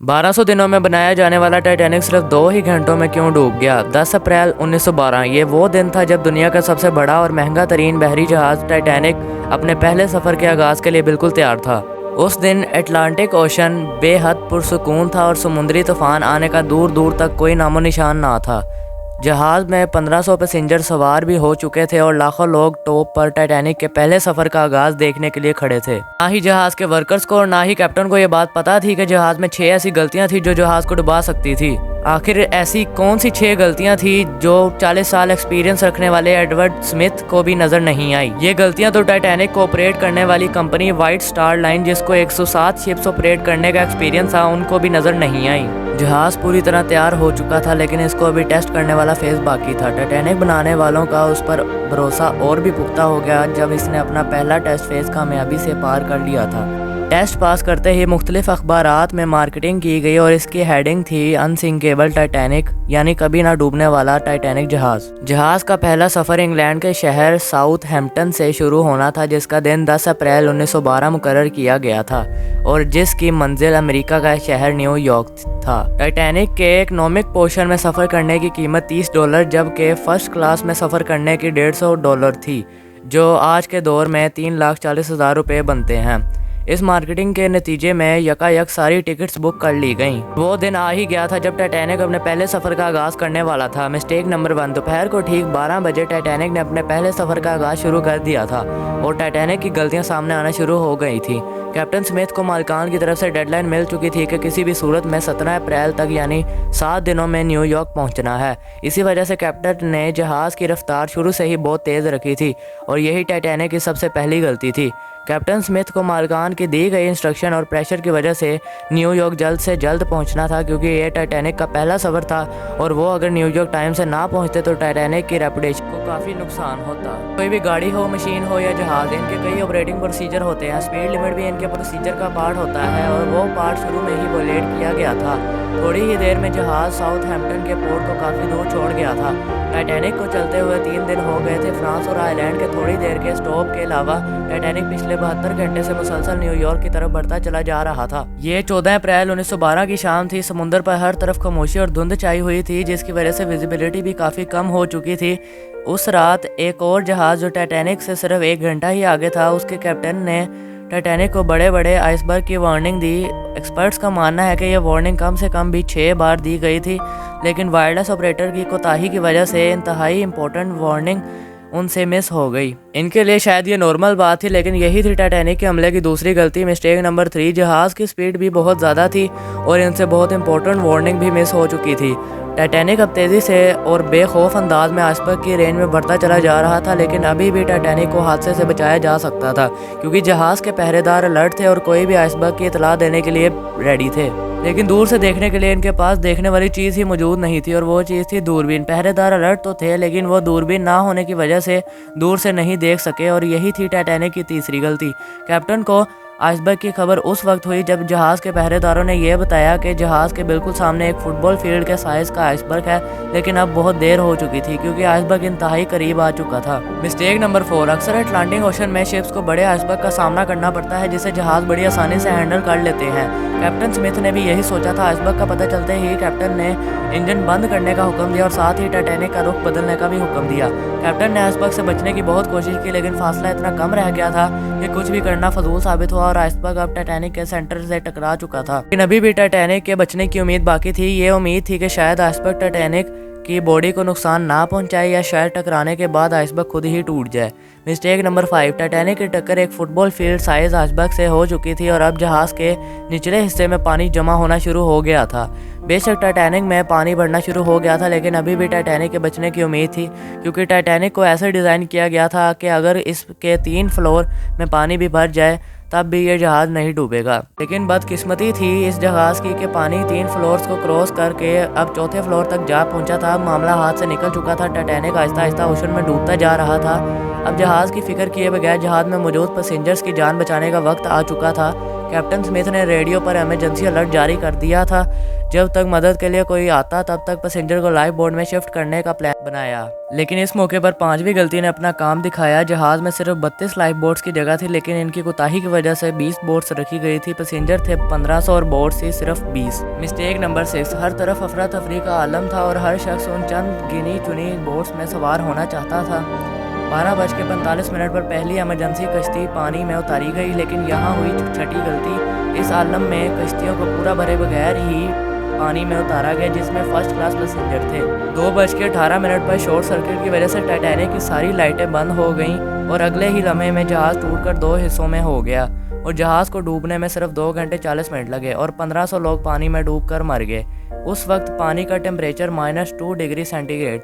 1200 दिनों में बनाया जाने वाला टाइटैनिक सिर्फ 2 ही घंटों में क्यों डूब गया? 10 अप्रैल 1912 ये वो दिन था जब दुनिया का सबसे बड़ा और महंगा तरीन बहरी जहाज़ टाइटैनिक अपने पहले सफ़र के आगाज़ के लिए बिल्कुल तैयार था। उस दिन अटलांटिक ओशन बेहद पुरसुकून था और समुद्री तूफान आने का दूर दूर तक कोई नामो निशान ना था। जहाज़ में 1500 पैसेंजर सवार भी हो चुके थे और लाखों लोग टॉप पर टाइटैनिक के पहले सफ़र का आगाज़ देखने के लिए खड़े थे। ना ही जहाज़ के वर्कर्स को और ना ही कैप्टन को ये बात पता थी कि जहाज़ में 6 ऐसी गलतियां थी जो जहाज़ को डुबा सकती थी। आखिर ऐसी कौन सी 6 गलतियां थी जो 40 साल एक्सपीरियंस रखने वाले एडवर्ड स्मिथ को भी नजर नहीं आई? ये गलतियां तो टाइटैनिक को ऑपरेट करने वाली कंपनी व्हाइट स्टार लाइन, जिसको 107 शिप्स ऑपरेट करने का एक्सपीरियंस था, उनको भी नजर नहीं आई। जहाज़ पूरी तरह तैयार हो चुका था लेकिन इसको अभी टेस्ट करने वाला फेज बाकी था। टाइटैनिक बनाने वालों का उस पर भरोसा और भी पुख्ता हो गया जब इसने अपना पहला टेस्ट फेज कामयाबी से पार कर लिया था। टेस्ट पास करते ही मुख्तलिफ अखबारात में मार्केटिंग की गई और इसकी हेडिंग थी अनसिंकेबल टाइटैनिक, यानी कभी ना डूबने वाला टाइटैनिक जहाज़ का पहला सफ़र इंग्लैंड के शहर साउथहैम्पटन से शुरू होना था, जिसका दिन 10 अप्रैल 1912 मुकर्रर किया गया था और जिसकी मंजिल अमेरिका का शहर न्यूयॉर्क था। टाइटैनिक के इकोनॉमिक पोर्शन में सफ़र करने की कीमत $30 जबकि फर्स्ट क्लास में सफ़र करने की $150 थी, जो आज के दौर में 3,40,000 रुपये बनते हैं। इस मार्केटिंग के नतीजे में यकायक सारी टिकट्स बुक कर ली गईं। वो दिन आ ही गया था जब टाइटैनिक अपने पहले सफ़र का आगाज़ करने वाला था। मिस्टेक नंबर 1, दोपहर को ठीक 12 बजे टाइटैनिक ने अपने पहले सफ़र का आगाज़ शुरू कर दिया था और टाइटैनिक की गलतियां सामने आना शुरू हो गई थी। कैप्टन स्मिथ को मालिकान की तरफ से डेडलाइन मिल चुकी थी कि किसी भी सूरत में 17 अप्रैल तक यानी 7 दिनों में न्यूयॉर्क पहुंचना है। इसी वजह से कैप्टन ने जहाज़ की रफ्तार शुरू से ही बहुत तेज़ रखी थी और यही टाइटैनिक की सबसे पहली गलती थी। कैप्टन स्मिथ को मालिकान की दी गई इंस्ट्रक्शन और प्रेशर की वजह से न्यूयॉर्क जल्द से जल्द पहुंचना था, क्योंकि ये टाइटैनिक का पहला सफ़र था और वो अगर न्यूयॉर्क टाइम से ना पहुंचते तो टाइटैनिक की रेपुटेशन को काफ़ी नुकसान होता। कोई भी गाड़ी हो, मशीन हो या जहाज़, इनके कई ऑपरेटिंग प्रोसीजर होते हैं। स्पीड लिमिट भी इनके प्रोसीजर का पार्ट होता है और वो पार्ट शुरू में ही वॉयलेट किया गया था। थोड़ी ही देर में जहाज़ साउथहैम्पटन के पोर्ट को काफ़ी दूर छोड़ गया था। टाइटैनिक को चलते हुए 3 दिन हो गए थे। फ्रांस और आयरलैंड के थोड़ी देर के स्टॉप के अलावा टाइटैनिक पिछले 72 घंटे से मुसलसल न्यूयॉर्क की तरफ बढ़ता चला जा रहा था। ये 14 अप्रैल 1912 की शाम थी। समुद्र पर हर तरफ खामोशी और धुंध छाई हुई थी, जिसकी वजह से विजिबिलिटी भी काफ़ी कम हो चुकी थी। उस रात एक और जहाज़ जो टाइटैनिक से सिर्फ 1 घंटा ही आगे था, उसके कैप्टन ने टाइटैनिक को बड़े बड़े आइसबर्ग की वार्निंग दी। एक्सपर्ट्स का मानना है कि यह वार्निंग कम से कम भी 6 बार दी गई थी, लेकिन वायरलेस ऑपरेटर की कोताही की वजह से इंतहाई इंपॉर्टेंट वार्निंग उनसे मिस हो गई। इनके लिए शायद ये नॉर्मल बात थी, लेकिन यही थी टाइटैनिक के हमले की दूसरी गलती। मिस्टेक नंबर 3, जहाज़ की स्पीड भी बहुत ज़्यादा थी और इनसे बहुत इंपॉर्टेंट वार्निंग भी मिस हो चुकी थी। टाइटैनिक अब तेज़ी से और बेखौफ अंदाज में आइसबर्ग की रेंज में बढ़ता चला जा रहा था, लेकिन अभी भी टाइटैनिक को हादसे से बचाया जा सकता था, क्योंकि जहाज़ के पहरेदार अलर्ट थे और कोई भी आइसबर्ग की इतला देने के लिए रेडी थे। लेकिन दूर से देखने के लिए इनके पास देखने वाली चीज़ ही मौजूद नहीं थी और वो चीज़ थी दूरबीन। पहरेदार अलर्ट तो थे, लेकिन वो दूरबीन ना होने की वजह से दूर से नहीं देख सके और यही थी टाइटैनिक की तीसरी गलती। कैप्टन को आइसबर्ग की खबर उस वक्त हुई जब जहाज़ के पहरेदारों ने यह बताया कि जहाज़ के बिल्कुल सामने एक फुटबॉल फील्ड के साइज़ का आइसबर्ग है, लेकिन अब बहुत देर हो चुकी थी क्योंकि आइसबर्ग इंतहाई करीब आ चुका था। मिस्टेक नंबर 4, अक्सर अटलांटिक ओशन में शिप्स को बड़े आइसबर्ग का सामना करना पड़ता है, जिसे जहाज़ बड़ी आसानी से हैंडल कर लेते हैं। कैप्टन स्मिथ ने भी यही सोचा था। आइसबर्ग का पता चलते ही कैप्टन ने इंजन बंद करने का हुक्म दिया और साथ ही टाइटैनिक का रुख बदलने का भी हुक्म दिया। कैप्टन ने आइसबर्ग से बचने की बहुत कोशिश की, लेकिन फासला इतना कम रह गया था कि कुछ भी करना फजूल साबित हुआ और आइसबर्ग अब टाइटैनिक के सेंटर से टकरा चुका था। लेकिन अभी भी टाइटैनिक के बचने की उम्मीद बाकी थी। ये उम्मीद थी कि शायद आइसबर्ग टाइटैनिक की बॉडी को नुकसान ना पहुंचाए या शायद टकराने के बाद आइसबर्ग खुद ही टूट जाए। मिस्टेक नंबर 5, टाइटैनिक की टक्कर एक फुटबॉल फील्ड साइज आइसबर्ग से हो चुकी थी और अब जहाज़ के निचले हिस्से में पानी जमा होना शुरू हो गया था। बेशक टाइटैनिक में पानी बढ़ना शुरू हो गया था, लेकिन अभी भी टाइटैनिक के बचने की उम्मीद थी, क्योंकि टाइटैनिक को ऐसे डिज़ाइन किया गया था कि अगर इसके 3 फ्लोर में पानी भी भर जाए तब भी ये जहाज़ नहीं डूबेगा। लेकिन बदकिस्मती थी इस जहाज़ की कि पानी 3 फ्लोर्स को क्रॉस करके अब 4थे फ्लोर तक जा पहुंचा था। मामला हाथ से निकल चुका था। टाइटैनिक आहिस्ता आहिस्ता ओशन में डूबता जा रहा था। अब जहाज़ की फिक्र किए बगैर जहाज़ में मौजूद पैसेंजर्स की जान बचाने का वक्त आ चुका था। कैप्टन स्मिथ ने रेडियो पर इमरजेंसी अलर्ट जारी कर दिया था। जब तक मदद के लिए कोई आता तब तक पैसेंजर को लाइफ बोट में शिफ्ट करने का प्लान बनाया, लेकिन इस मौके पर पांचवी गलती ने अपना काम दिखाया। जहाज में सिर्फ 32 लाइफ बोट्स की जगह थी, लेकिन इनकी कोताही की वजह से 20 बोट्स रखी गई थी। पैसेंजर थे 1500 और बोट्स थी सिर्फ 20। मिस्टेक नंबर 6, हर तरफ अफरा तफरी का आलम था और हर शख्स उन चंद गिनी चुनी बोट्स में सवार होना चाहता था। 12:45 पर पहली इमरजेंसी कश्ती पानी में उतारी गई, लेकिन यहाँ हुई छठी गलती। इस आलम में कश्तियों को पूरा भरे बगैर ही पानी में उतारा गया, जिसमें फर्स्ट क्लास पैसेंजर थे। 2:18 पर शॉर्ट सर्किट की वजह से टाइटैनिक की सारी लाइटें बंद हो गईं और अगले ही लम्हे में जहाज़ टूटकर 2 हिस्सों में हो गया और जहाज़ को डूबने में सिर्फ 2 घंटे 40 मिनट लगे और 1500 लोग पानी में डूबकर मर गए। उस वक्त पानी का टेम्परेचर -2 डिग्री सेंटीग्रेड